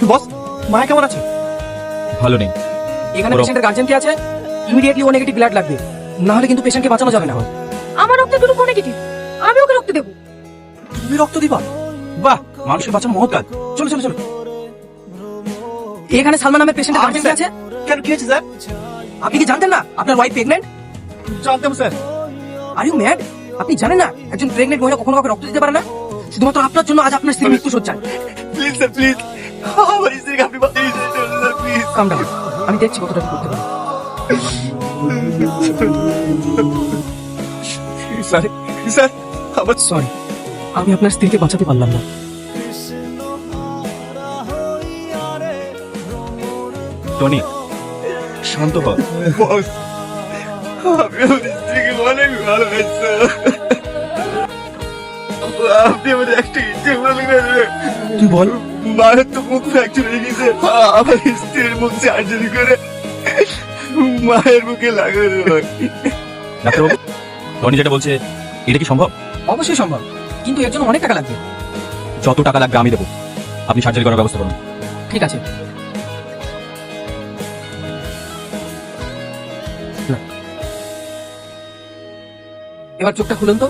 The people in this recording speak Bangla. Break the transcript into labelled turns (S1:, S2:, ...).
S1: বস, মায়া কেমন আছে?
S2: ভালো নেই।
S3: এখানে পেশেন্টের গার্জিয়ান কে আছে? ইমিডিয়েটলি ও নেগেটিভ ব্লাড লাগবে, না হলে কিন্তু পেশেন্টকে বাঁচানো যাবে না।
S4: আমার রক্তের গ্রুপ নেগেটিভ, আমি ওকে রক্ত দেবো।
S3: তুমি রক্ত দিবা? বাহ, মানুষের বাঁচানো মহৎ কাজ। চলো চলো চলো। এখানে সালমান নামের পেশেন্টের গার্জিয়ান কে আছে?
S1: কেন, কি হয়েছে স্যার?
S3: আপনি কি জানতেন না আপনার ওয়াইফ প্রেগন্যান্ট?
S1: জানতাম স্যার।
S3: Are you mad? আপনি জানেন না একজন প্রেগন্যান্ট মহিলা কখনো কাউকে রক্ত দিতে পারে না? শুধুমাত্র আপনার জন্য আজ আপনার স্ত্রীর মৃত্যু সজ্জায়।
S1: প্লিজ স্যার, প্লিজ আমার স্ত্রীকে আপনি বাঁচিয়ে দিন স্যার, প্লিজ।
S3: কাম ডাউন, আমি দেখছি কতটা কি করতে পারি।
S1: স্যার, স্যার আমার
S3: সরি, আমি আপনার স্ত্রীকে বাঁচাতে পারলাম না।
S2: টনি, শান্ত হ।
S1: বস, আমি আমার স্ত্রীকে অনেক ভালোবাসি। আপনি আমাদের একটা ইচ্ছে বলবেন।
S3: তুই বল।
S1: মায়ের তো মুখ ফ্র্যাকচার হয়ে গেছে, আমার স্ত্রীর মুখ সার্জারি করে মায়ের মুখে লাগানো হয়।
S2: ডাক্তারবাবু, টনি যেটা বলছে এটা কি সম্ভব?
S3: অবশ্যই সম্ভব, কিন্তু এর জন্য অনেক টাকা লাগবে।
S2: যত টাকা লাগবে আমি দেবো, আপনি সার্জারি করার ব্যবস্থা করুন।
S3: ঠিক আছে। এবার চোখটা খুলুন তো।